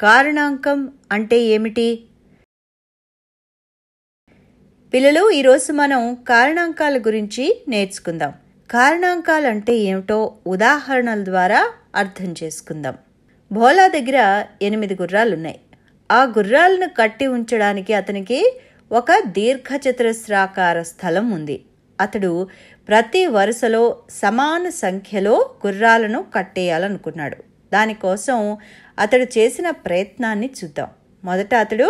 కారణాంకం అంటే ఏమిటి? పిల్లలు, ఈరోజు మనం కారణాంకాల గురించి నేర్చుకుందాం. కారణాంకాలు అంటే ఏమిటో ఉదాహరణల ద్వారా అర్థం చేసుకుందాం. భోలా దగ్గర 8 గుర్రాలున్నాయి. ఆ గుర్రాలను కట్టి ఉంచడానికి అతనికి ఒక దీర్ఘచతురస్రాకార స్థలం ఉంది. అతడు ప్రతి వరుసలో సమాన సంఖ్యలో గుర్రాలను కట్టేయాలనుకున్నాడు. దానికోసం అతడు చేసిన ప్రయత్నాన్ని చూద్దాం. మొదట అతడు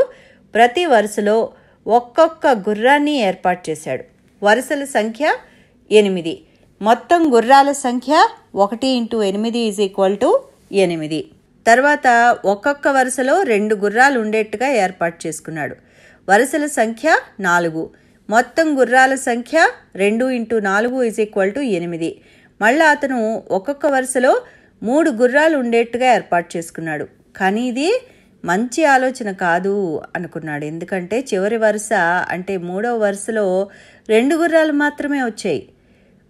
ప్రతి వరుసలో ఒక్కొక్క గుర్రాన్ని ఏర్పాటు చేశాడు. వరుసల సంఖ్య 8. మొత్తం గుర్రాల సంఖ్య 1 × 8 = 8. తర్వాత ఒక్కొక్క వరుసలో 2 గుర్రాలు ఉండేట్టుగా ఏర్పాటు చేసుకున్నాడు. వరుసల సంఖ్య 4. మొత్తం గుర్రాల సంఖ్య 2 × 4 = 8. మళ్ళీ అతను ఒక్కొక్క వరుసలో 3 గుర్రాలు ఉండేట్టుగా ఏర్పాటు చేసుకున్నాడు. కానీ ఇది మంచి ఆలోచన కాదు అనుకున్నాడు. ఎందుకంటే చివరి వరుస అంటే 3వ వరుసలో 2 గుర్రాలు మాత్రమే వచ్చాయి.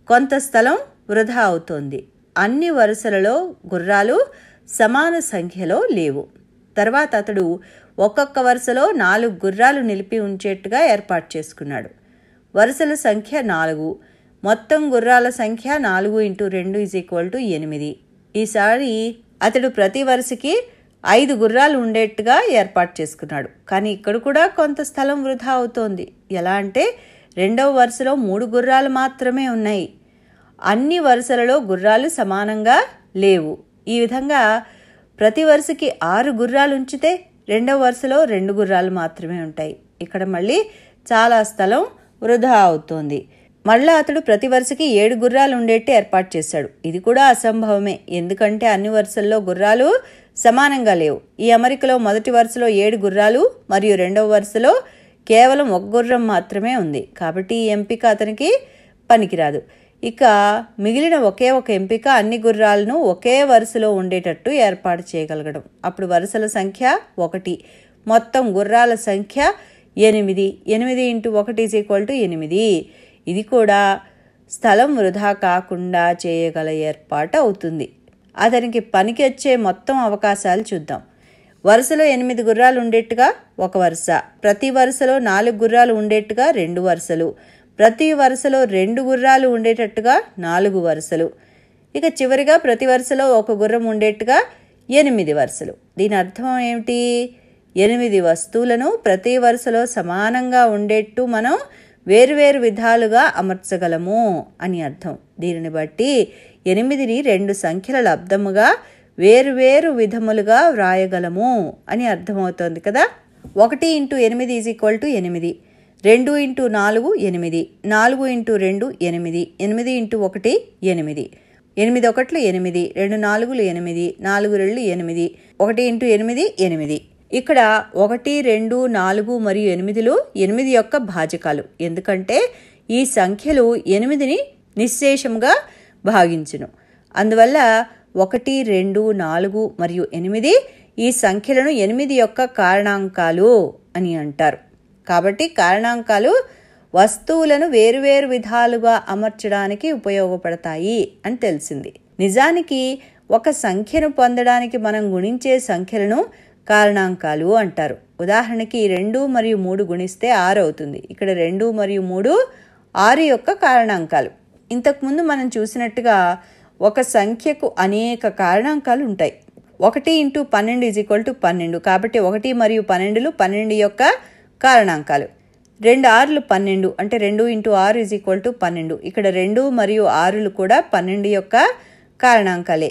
కొంత స్థలం వృధా అవుతోంది. అన్ని వరుసలలో గుర్రాలు సమాన సంఖ్యలో లేవు. తర్వాత అతడు ఒక్కొక్క వరుసలో 4 గుర్రాలు నిలిపి ఉంచేట్టుగా ఏర్పాటు చేసుకున్నాడు. వరుసల సంఖ్య 4. మొత్తం గుర్రాల సంఖ్య 4 × 2 = 8. ఈసారి అతడు ప్రతి వరుసకి 5 గుర్రాలు ఉండేట్టుగా ఏర్పాటు చేసుకున్నాడు. కానీ ఇక్కడ కూడా కొంత స్థలం వృధా అవుతోంది. ఎలా అంటే 2వ వరుసలో 3 గుర్రాలు మాత్రమే ఉన్నాయి. అన్ని వరుసలలో గుర్రాలు సమానంగా లేవు. ఈ విధంగా ప్రతి వరుసకి 6 గుర్రాలు ఉంచితే 2వ వరుసలో 2 గుర్రాలు మాత్రమే ఉంటాయి. ఇక్కడ మళ్ళీ చాలా స్థలం వృధా అవుతోంది. మళ్ళీ అతడు ప్రతి వరుసకి 7 గుర్రాలు ఉండేట్టు ఏర్పాటు చేశాడు. ఇది కూడా అసంభవమే. ఎందుకంటే అన్ని వరుసల్లో గుర్రాలు సమానంగా లేవు. ఈ అమరికలో మొదటి వరుసలో 7 గుర్రాలు మరియు 2వ వరుసలో కేవలం 1 గుర్రం మాత్రమే ఉంది. కాబట్టి ఈ ఎంపిక అతనికి పనికిరాదు. ఇక మిగిలిన ఒకే ఒక ఎంపిక అన్ని గుర్రాలను ఒకే వరుసలో ఉండేటట్టు ఏర్పాటు చేయగలగడం. అప్పుడు వరుసల సంఖ్య 1. మొత్తం గుర్రాల సంఖ్య 8. 8 × 1 = 8. ఇది కూడా స్థలం వృధా కాకుండా చేయగల ఏర్పాటు అవుతుంది. అతనికి పనికి వచ్చే మొత్తం అవకాశాలు చూద్దాం. వరుసలో 8 గుర్రాలు ఉండేట్టుగా ఒక వరుస, ప్రతి వరుసలో 4 గుర్రాలు ఉండేట్టుగా 2 వరుసలు, ప్రతి వరుసలో 2 గుర్రాలు ఉండేటట్టుగా 4 వరుసలు, ఇక చివరిగా ప్రతి వరుసలో 1 గుర్రం ఉండేట్టుగా 8 వరుసలు. దీని అర్థం ఏమిటి? 8 వస్తువులను ప్రతి వరుసలో సమానంగా ఉండేట్టు మనం వేరువేరు విధాలుగా అమర్చగలము అని అర్థం. దీనిని బట్టి 8ని 2 సంఖ్యల లబ్దముగా వేరువేరు విధములుగా వ్రాయగలము అని అర్థమవుతోంది కదా. 1 × 8 = 8, 2 × 4 8, 4 × 2 8, 8 × 1 8, 8 1 8, 8 2 4 8, 4 2 8, 1 × 8 8. ఇక్కడ 1, 2, 4 మరియు 8లు 8 యొక్క భాజకాలు. ఎందుకంటే ఈ సంఖ్యలు 8ని నిశ్శేషంగా భాగించును. అందువల్ల 1, 2, 4 మరియు 8 ఈ సంఖ్యలను 8 యొక్క కారణాంకాలు అని అంటారు. కాబట్టి కారణాంకాలు వస్తువులను వేరువేరు విధాలుగా అమర్చడానికి ఉపయోగపడతాయి అని తెలిసింది. నిజానికి ఒక సంఖ్యను పొందడానికి మనం గుణించే సంఖ్యలను కారణాంకాలు అంటారు. ఉదాహరణకి 2 మరియు 3 గుణిస్తే 6 అవుతుంది. ఇక్కడ 2 మరియు 3 6 యొక్క కారణాంకాలు. ఇంతకుముందు మనం చూసినట్టుగా ఒక సంఖ్యకు అనేక కారణాంకాలు ఉంటాయి. 1 × 12 = 12. కాబట్టి 1 మరియు 12లు 12 యొక్క కారణాంకాలు. 2 6లు 12 అంటే 2 × 6 = 12. ఇక్కడ 2 మరియు 6లు కూడా 12 యొక్క కారణాంకాలే.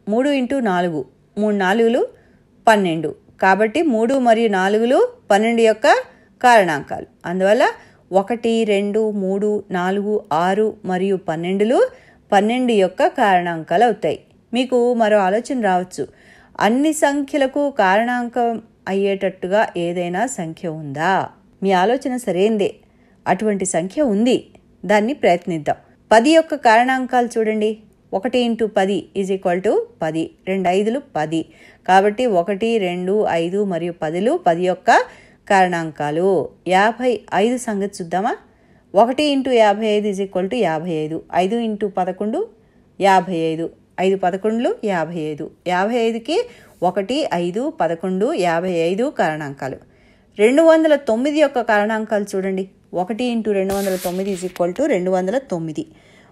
3 × 4 3 4లు 12. కాబట్టి 3 మరియు 4లు 12 యొక్క కారణాంకాలు. అందువల్ల 1, 2, 3, 4, 6 మరియు 12లు 12 యొక్క కారణాంకాలు అవుతాయి. మీకు మరో ఆలోచన రావచ్చు. అన్ని సంఖ్యలకు కారణాంకం అయ్యేటట్టుగా ఏదైనా సంఖ్య ఉందా? మీ ఆలోచన సరైందే. అటువంటి సంఖ్య ఉంది. దాన్ని ప్రయత్నిద్దాం. 10 యొక్క కారణాంకాలు చూడండి. 1 × 10 = 10. 2 5లు 10. కాబట్టి 1, 2, 5 మరియు 10లు 10 యొక్క కారణాంకాలు. 55 సంగతి చూద్దామా? 1 × 55 = 55. 5 × 11 55. 5 11లు 55. 55కి 1, 5, 11, 55 కారణాంకాలు. 209 యొక్క కారణాంకాలు చూడండి. 1 × 209 = 209.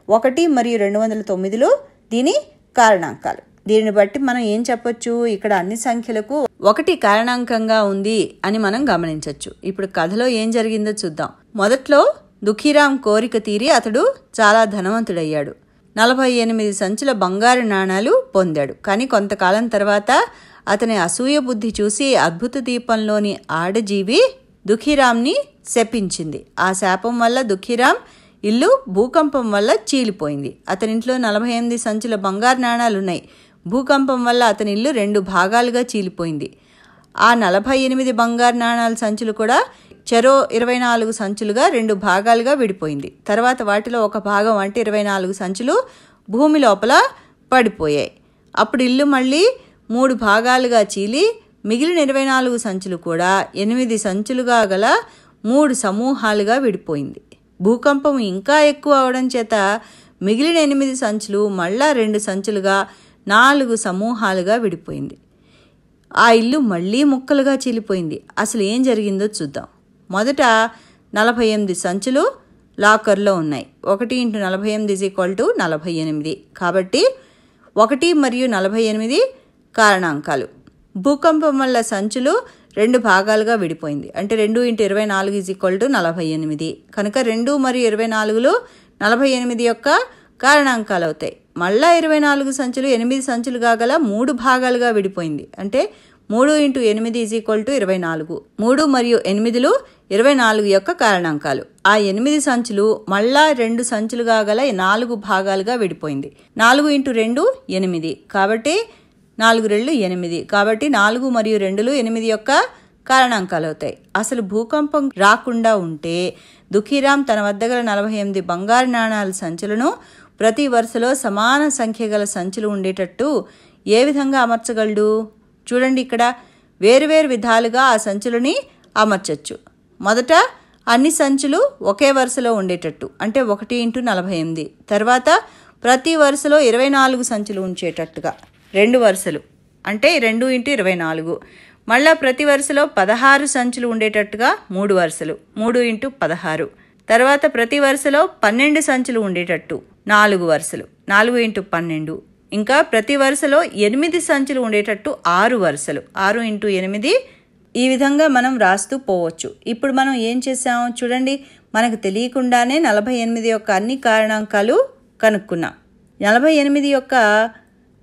1 మరియు 209లో దీని కారణాంకాలు. దీనిని బట్టి మనం ఏం చెప్పొచ్చు, ఇక్కడ అన్ని సంఖ్యలకు 1 కారణాంకంగా ఉంది అని మనం గమనించవచ్చు. ఇప్పుడు కథలో ఏం జరిగిందో చూద్దాం. మొదట్లో దుఃఖీరామ్ కోరిక తీరి అతడు చాలా ధనవంతుడయ్యాడు. 48 సంచుల బంగారు నాణాలు పొందాడు. కానీ కొంతకాలం తర్వాత అతని అసూయ బుద్ధి చూసి అద్భుత దీపంలోని ఆడజీవి దుఃఖీరామ్ని శపించింది. ఆ శాపం వల్ల దుఃఖీరామ్ ఇల్లు భూకంపం వల్ల చీలిపోయింది. అతనింట్లో 48 సంచుల బంగారు నాణాలున్నాయి. భూకంపం వల్ల అతని ఇల్లు 2 భాగాలుగా చీలిపోయింది. ఆ 48 బంగారు నాణాల సంచులు కూడా చెరో 24 సంచులుగా 2 భాగాలుగా విడిపోయింది. తర్వాత వాటిలో ఒక భాగం అంటే 24 సంచులు భూమి లోపల పడిపోయాయి. అప్పుడు ఇల్లు మళ్ళీ 3 భాగాలుగా చీలి మిగిలిన 24 సంచులు కూడా 8 సంచులుగా గల 3 సమూహాలుగా విడిపోయింది. భూకంపం ఇంకా ఎక్కువ అవడం చేత మిగిలిన 8 సంచులు మళ్ళా 2 సంచులుగా 4 సమూహాలుగా విడిపోయింది. ఆ ఇల్లు మళ్ళీ ముక్కలుగా చీలిపోయింది. అసలు ఏం జరిగిందో చూద్దాం. మొదట 48 సంచులు లాకర్లో ఉన్నాయి. 1 × 48 = 48. కాబట్టి 1 మరియు 48 కారణాంకాలు. భూకంపం వల్ల సంచులు 2 భాగాలుగా విడిపోయింది. అంటే 2 × 24 = 48. కనుక 2 మరియు 24లో 48 యొక్క కారణాంకాలు అవుతాయి. మళ్ళా 24 సంచులు 8 సంచులుగా గల 3 భాగాలుగా విడిపోయింది. అంటే 3 × 8 = 24. 3 మరియు 8లు 24 యొక్క కారణాంకాలు. ఆ 8 సంచులు మళ్ళా 2 సంచులుగా గల 4 భాగాలుగా విడిపోయింది. 4 × 2 = 8. కాబట్టి 4 రెళ్ళు 8. కాబట్టి 4 మరియు 2లు 8 యొక్క కారణాంకాలు అవుతాయి. అసలు భూకంపం రాకుండా ఉంటే దుఃఖీరామ్ తన వద్ద గల 48 బంగారు నాణాల సంచులను ప్రతి వరుసలో సమాన సంఖ్య గల సంచులు ఉండేటట్టు ఏ విధంగా అమర్చగలడు? చూడండి, ఇక్కడ వేరువేరు విధాలుగా ఆ సంచులని అమర్చచ్చు. మొదట అన్ని సంచులు ఒకే వరుసలో ఉండేటట్టు, అంటే 1 × 48. తర్వాత ప్రతి వరుసలో 24 సంచులు ఉంచేటట్టుగా 2 వరుసలు, అంటే 2 × 24. మళ్ళా ప్రతి వరుసలో 16 సంచులు ఉండేటట్టుగా 3 వరుసలు, 3 × 16. తర్వాత ప్రతి వరుసలో 12 సంచులు ఉండేటట్టు 4 వరుసలు, 4 × 12. ఇంకా ప్రతి వరుసలో 8 సంచులు ఉండేటట్టు 6 వరుసలు, 6 × 8. ఈ విధంగా మనం రాస్తూ పోవచ్చు. ఇప్పుడు మనం ఏం చేసాం చూడండి, మనకు తెలియకుండానే 48 యొక్క అన్ని కారణాంకాలు కనుక్కున్నాం. 48 యొక్క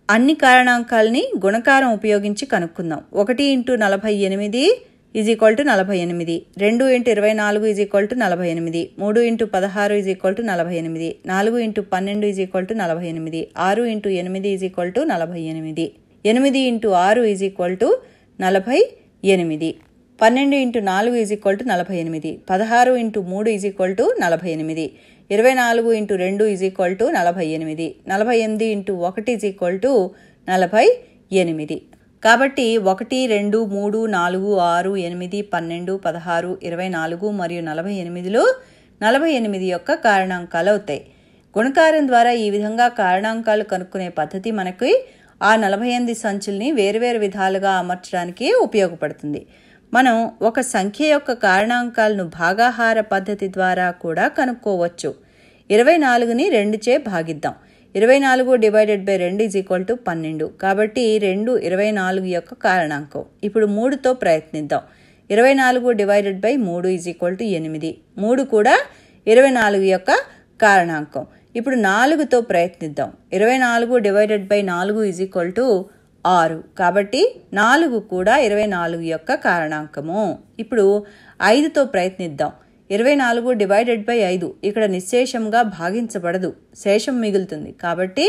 అన్ని కారణాంకాలని గుణకారం ఉపయోగించి కనుక్కుందాం. 1 × 48 = 48, 2 × 24 = 48, 3 × 16 = 48, 4 × 12 = 48, 6 × 8 = 48, 8 × 6 = 48, 12 × 4 = 48, 16 × 3 = 48, 24 × 2 = 48, 48 × 1 = 48. కాబట్టి 1, 2, 3, 4, 6, 8, 12, 16, 24 మరియు 48లో 48 యొక్క కారణాంకాలు అవుతాయి. గుణకారం ద్వారా ఈ విధంగా కారణాంకాలు కనుక్కునే పద్ధతి మనకి ఆ 48 సంచుల్ని వేరువేరు విధాలుగా అమర్చడానికి ఉపయోగపడుతుంది. మనం ఒక సంఖ్య యొక్క కారణాంకాలను భాగాహార పద్ధతి ద్వారా కూడా కనుక్కోవచ్చు. 24ని 2చే భాగిద్దాం. 24 ÷ 2 = 12. కాబట్టి 2 24 యొక్క కారణాంకం. ఇప్పుడు 3తో ప్రయత్నిద్దాం. 24 ÷ 3 = 8. 3 కూడా 24 యొక్క కారణాంకం. ఇప్పుడు 4తో ప్రయత్నిద్దాం. 24 ÷ 4 = 6. కాబట్టి 4 కూడా 24 యొక్క కారణాంకము. ఇప్పుడు 5తో ప్రయత్నిద్దాం. 24 ÷ 5 ఇక్కడ నిశ్శేషంగా భాగించబడదు, శేషం మిగులుతుంది. కాబట్టి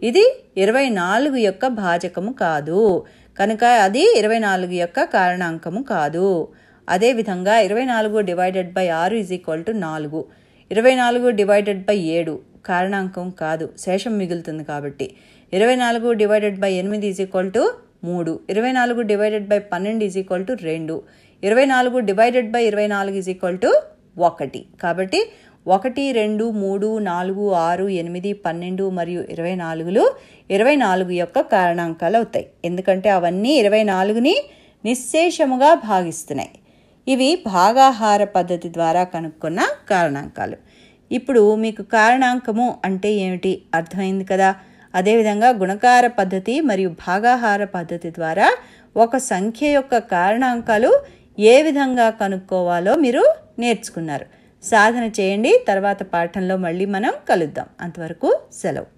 ఇది 24 యొక్క భాజకము కాదు, కనుక అది 24 యొక్క కారణాంకము కాదు. అదేవిధంగా 24 ÷ 6 = 4. 24 ÷ 7 కారణాంకం కాదు, శేషం మిగులుతుంది. కాబట్టి 24 ÷ 8 = 3. 24 ÷ 12 = 2. 24 ÷ 24 = 1. కాబట్టి 1, 2, 3, 4, 6, 8, 12 మరియు 24లు 24 యొక్క కారణాంకాలు అవుతాయి. ఎందుకంటే అవన్నీ 24ని నిశ్శేషముగా భాగిస్తున్నాయి. ఇవి భాగాహార పద్ధతి ద్వారా కనుక్కున్న కారణాంకాలు. ఇప్పుడు మీకు కారణాంకము అంటే ఏమిటి అర్థమైంది కదా. అదేవిధంగా గుణకార పద్ధతి మరియు భాగాహార పద్ధతి ద్వారా ఒక సంఖ్య యొక్క కారణాంకాలు ఏ విధంగా కనుక్కోవాలో మీరు నేర్చుకున్నారు. సాధన చేయండి. తర్వాత పాఠంలో మళ్ళీ మనం కలుద్దాం. అంతవరకు సెలవు.